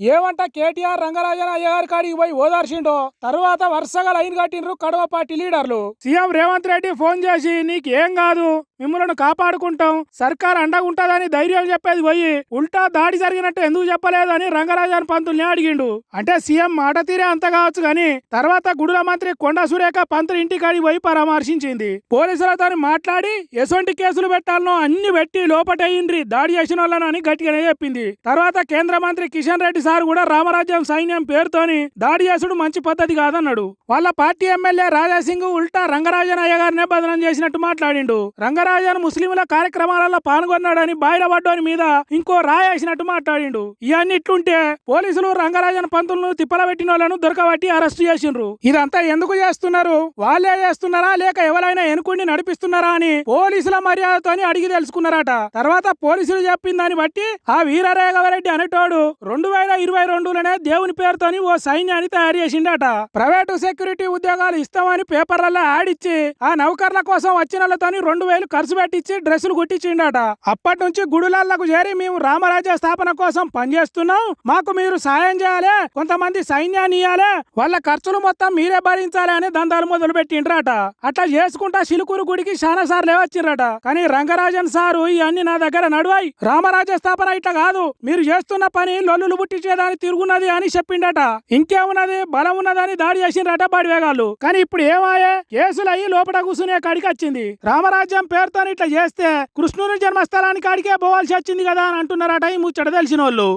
ఏమంట కేటీఆర్ రంగరాజన్ అయ్యగారి కాడికి పోయి ఓదార్చిండో తర్వాత వరుసగా లైన్ కట్టిండ్రు కడవ పార్టీ లీడర్లు. సీఎం రేవంత్ రెడ్డి ఫోన్ చేసి నీకు ఏం కాదు మిమ్మల్ని కాపాడుకుంటాం సర్కార్ అండగుంటదని ధైర్యం చెప్పేది పోయి ఉల్టా దాడి జరిగినట్టు ఎందుకు చెప్పలేదని రంగరాజన్ పంతుల్ని అడిగిండు. అంటే సీఎం మాట తీరే అంత కావచ్చు గాని తర్వాత గుడుల మంత్రి కొండా సురేఖ పంతులు ఇంటికాడికి పోయి పరామర్శించింది. పోలీసులతో మాట్లాడి ఎసొంటి కేసులు పెట్టాలనో అన్ని పెట్టి లోపటయ్యిండ్రి దాడి చేసిన వాళ్ళని గట్టిగానే చెప్పింది. తర్వాత కేంద్ర మంత్రి కిషన్ రెడ్డి సార్ కూడా రామరాజ్యం సైన్యం పేరుతోని దాడి చేసుడు మంచి పద్ధతి కాదన్నాడు. వాళ్ళ పార్టీ ఎమ్మెల్యే రాజాసింగ్ ఉల్టా రంగరాజన్ అయ్య గారినే బదనం చేసినట్టు మాట్లాడిండు. రంగరాజన్ ముస్లింల కార్యక్రమాలలో పాల్గొన్నాడని బాయిలబడ్డోని మీద ఇంకో రాయేసినట్టు మాట్లాడిండు. ఇవన్నీ ఇట్లుంటే పోలీసులు రంగరాజన్ పంతులను తిప్పల పెట్టిన వాళ్ళను దొరకబట్టి అరెస్ట్ చేసిండ్రు. ఇదంతా ఎందుకు చేస్తున్నారు, వాళ్ళే చేస్తున్నారా లేక ఎవరైనా ఎనుకుండి నడిపిస్తున్నారా అని పోలీసుల మర్యాదతోని అడిగి తెలుసుకున్నారట. తర్వాత పోలీసులు చెప్పిన దాన్ని బట్టి ఆ వీరరేఘవరెడ్డి అనేటోడు 2022లోనే దేవుని పేరుతోని ఓ సైన్యాన్ని తయారు చేసిండట. ప్రైవేటు సెక్యూరిటీ ఉద్యోగాలు ఇస్తామని పేపర్లలో యాడ్ ఇచ్చి ఆ నౌకర్ల కోసం వచ్చిన వాళ్ళతోని 2000 ఖర్చు పెట్టించి డ్రెస్సులు కుట్టించిండట. అప్పటి నుంచి గుడులాలకు చేరి మేము రామరాజ్య స్థాపన కోసం పనిచేస్తున్నాం, మాకు మీరు సాయం చేయాలి, కొంతమంది సైన్యాన్ని ఇయ్యాలి, వాళ్ళ ఖర్చులు మొత్తం మీరే భరించాలి అని దందాలు మొదలు పెట్టిండ్రట. అట్లా చేసుకుంటా సిలుకూరు గుడికి చాలా సార్లు వచ్చిర్రట. కానీ రంగరాజన్ సారు ఇవన్నీ నా దగ్గర నడువాయి, రామరాజ్య స్థాపన ఇట్లా కాదు, మీరు చేస్తున్న పని లొల్లులు పుట్టించేదాన్ని తిరుగున్నది అని చెప్పిండట. ఇంకేమున్నది బలం ఉన్నదని దాడి చేసిండ్రట బడివేగాళ్ళు. కానీ ఇప్పుడు ఏమాయే కేసులు అయ్యి లోపల కూర్చునే కాడికి వచ్చింది. రామరాజ్యం పేరుతో ఇట్లా చేస్తే కృష్ణుని జన్మస్థలానికి కాడికే పోవాల్సి వచ్చింది కదా అని అంటున్నారట ఈ ముచ్చట తెలిసిన వాళ్ళు.